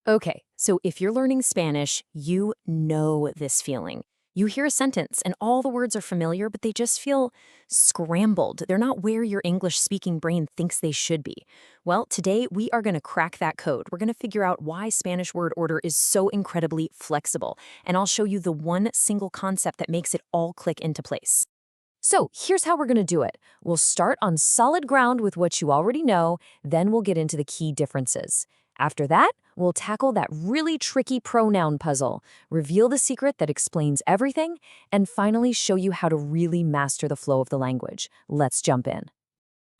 Okay, so if you're learning Spanish, you know this feeling. You hear a sentence and all the words are familiar, but they just feel scrambled. They're not where your English speaking brain thinks they should be. Well, today we are going to crack that code. We're going to figure out why Spanish word order is so incredibly flexible, and I'll show you the one single concept that makes it all click into place. So here's how we're going to do it. We'll start on solid ground with what you already know, then we'll get into the key differences. After that, we'll tackle that really tricky pronoun puzzle, reveal the secret that explains everything, and finally show you how to really master the flow of the language. Let's jump in.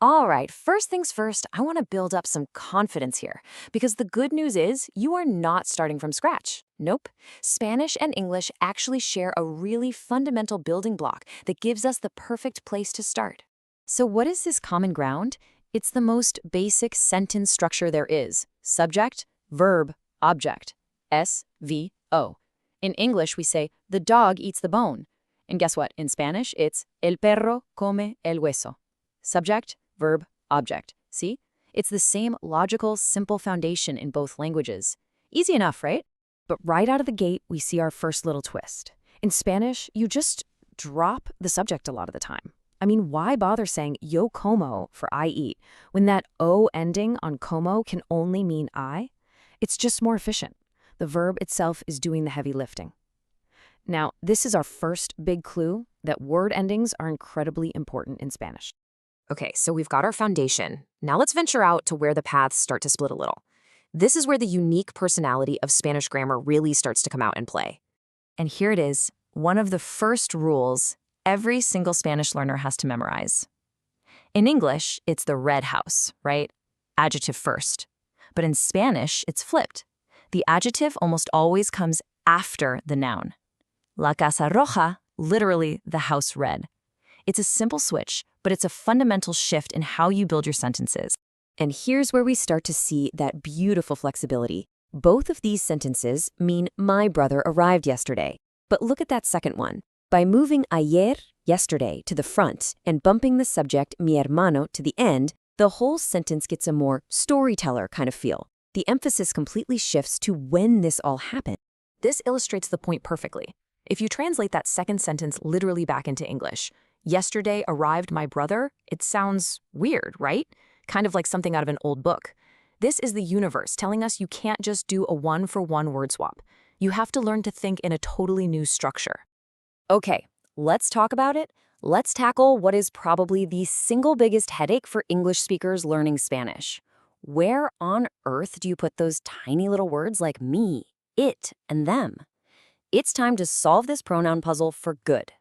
All right, first things first, I want to build up some confidence here, because the good news is you are not starting from scratch. Nope. Spanish and English actually share a really fundamental building block that gives us the perfect place to start. So what is this common ground? It's the most basic sentence structure there is. Subject, verb, object. SVO. In English, we say, the dog eats the bone. And guess what? In Spanish, it's el perro come el hueso. Subject, verb, object. See? It's the same logical, simple foundation in both languages. Easy enough, right? But right out of the gate, we see our first little twist. In Spanish, you just drop the subject a lot of the time. I mean, why bother saying yo como for I eat when that O ending on como can only mean I? It's just more efficient. The verb itself is doing the heavy lifting. Now, this is our first big clue that word endings are incredibly important in Spanish. Okay, so we've got our foundation. Now let's venture out to where the paths start to split a little. This is where the unique personality of Spanish grammar really starts to come out and play. And here it is, one of the first rules every single Spanish learner has to memorize. In English, it's the red house, right? Adjective first. But in Spanish, it's flipped. The adjective almost always comes after the noun. La casa roja, literally the house red. It's a simple switch, but it's a fundamental shift in how you build your sentences. And here's where we start to see that beautiful flexibility. Both of these sentences mean my brother arrived yesterday. But look at that second one. By moving ayer, yesterday, to the front and bumping the subject mi hermano to the end, the whole sentence gets a more storyteller kind of feel. The emphasis completely shifts to when this all happened. This illustrates the point perfectly. If you translate that second sentence literally back into English, yesterday arrived my brother, it sounds weird, right? Kind of like something out of an old book. This is the universe telling us you can't just do a one-for-one word swap. You have to learn to think in a totally new structure. Okay, let's talk about it. Let's tackle what is probably the single biggest headache for English speakers learning Spanish. Where on earth do you put those tiny little words like me, it, and them? It's time to solve this pronoun puzzle for good.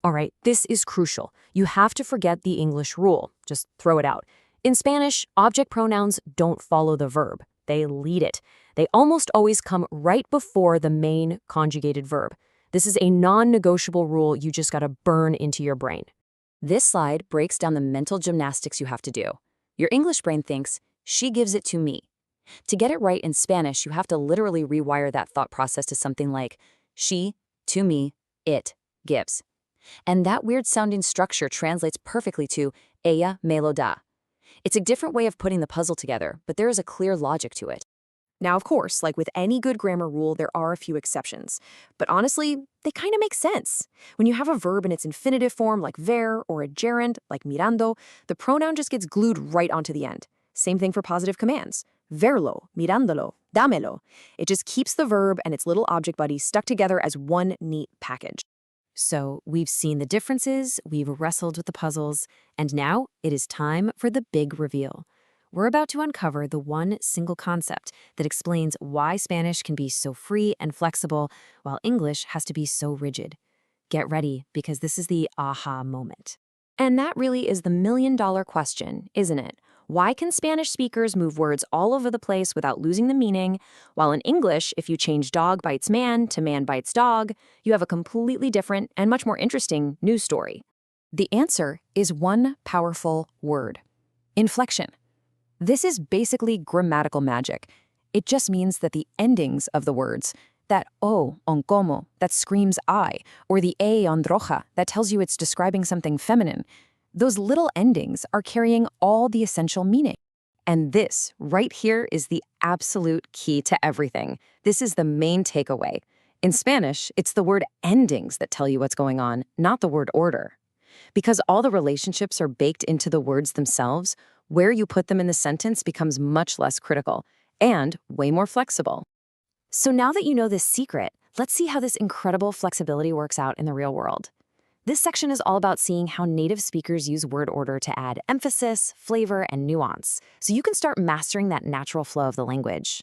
All right, this is crucial. You have to forget the English rule. Just throw it out. In Spanish, object pronouns don't follow the verb. They lead it. They almost always come right before the main conjugated verb. This is a non-negotiable rule you just gotta burn into your brain. This slide breaks down the mental gymnastics you have to do. Your English brain thinks, she gives it to me. To get it right in Spanish, you have to literally rewire that thought process to something like, she, to me, it, gives. And that weird-sounding structure translates perfectly to ella me lo da. It's a different way of putting the puzzle together, but there is a clear logic to it. Now, of course, like with any good grammar rule, there are a few exceptions. But honestly, they kind of make sense. When you have a verb in its infinitive form like ver or a gerund like mirando, the pronoun just gets glued right onto the end. Same thing for positive commands. Verlo, mirándolo, dámelo. It just keeps the verb and its little object buddy stuck together as one neat package. So we've seen the differences, we've wrestled with the puzzles, and now it is time for the big reveal. We're about to uncover the one single concept that explains why Spanish can be so free and flexible while English has to be so rigid. Get ready, because this is the aha moment. And that really is the million-dollar question, isn't it? Why can Spanish speakers move words all over the place without losing the meaning, while in English, if you change dog bites man to man bites dog, you have a completely different and much more interesting news story? The answer is one powerful word: inflection. This is basically grammatical magic. It just means that the endings of the words, that O on como that screams I, or the A on roja that tells you it's describing something feminine, those little endings are carrying all the essential meaning. And this, right here, is the absolute key to everything. This is the main takeaway. In Spanish, it's the word endings that tell you what's going on, not the word order. Because all the relationships are baked into the words themselves, where you put them in the sentence becomes much less critical and way more flexible. So now that you know this secret, let's see how this incredible flexibility works out in the real world. This section is all about seeing how native speakers use word order to add emphasis, flavor, and nuance, so you can start mastering that natural flow of the language.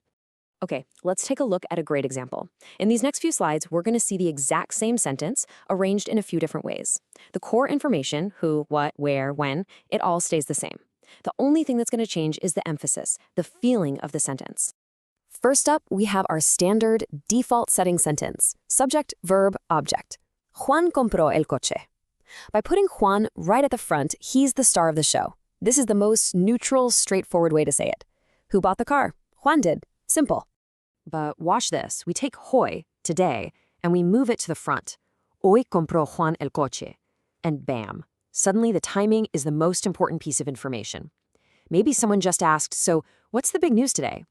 Okay, let's take a look at a great example. In these next few slides, we're going to see the exact same sentence arranged in a few different ways. The core information, who, what, where, when, it all stays the same. The only thing that's going to change is the emphasis, the feeling of the sentence. First up, we have our standard default setting sentence, subject, verb, object. Juan compró el coche. By putting Juan right at the front, he's the star of the show. This is the most neutral, straightforward way to say it. Who bought the car? Juan did. Simple. But watch this. We take hoy, today, and we move it to the front. Hoy compró Juan el coche. And bam. Suddenly the timing is the most important piece of information. Maybe someone just asked, so what's the big news today?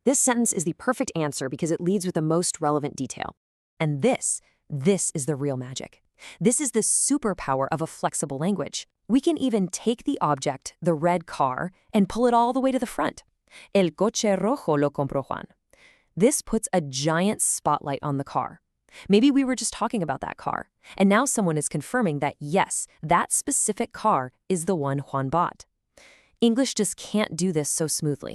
This sentence is the perfect answer because it leads with the most relevant detail. And this is the real magic. This is the superpower of a flexible language. We can even take the object, the red car, and pull it all the way to the front. El coche rojo lo compró Juan. This puts a giant spotlight on the car. Maybe we were just talking about that car, and now someone is confirming that yes, that specific car is the one Juan bought. English just can't do this so smoothly.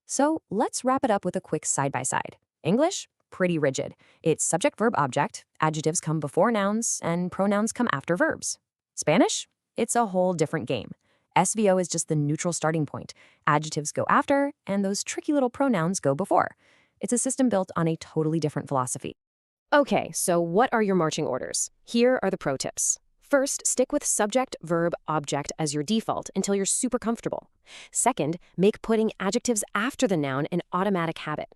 So let's wrap it up with a quick side-by-side. English? Pretty rigid. It's subject, verb, object, adjectives come before nouns, and pronouns come after verbs. Spanish? It's a whole different game. SVO is just the neutral starting point. Adjectives go after, and those tricky little pronouns go before. It's a system built on a totally different philosophy. Okay, so what are your marching orders? Here are the pro tips. First, stick with subject, verb, object as your default until you're super comfortable. Second, make putting adjectives after the noun an automatic habit.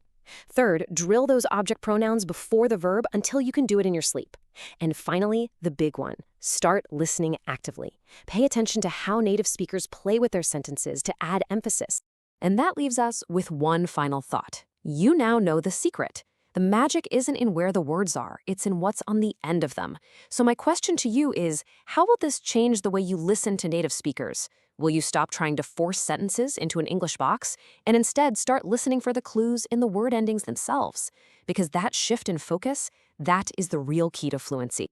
Third, drill those object pronouns before the verb until you can do it in your sleep. And finally, the big one, start listening actively. Pay attention to how native speakers play with their sentences to add emphasis. And that leaves us with one final thought. You now know the secret. The magic isn't in where the words are, it's in what's on the end of them. So my question to you is, how will this change the way you listen to native speakers? Will you stop trying to force sentences into an English box and instead start listening for the clues in the word endings themselves? Because that shift in focus, that is the real key to fluency.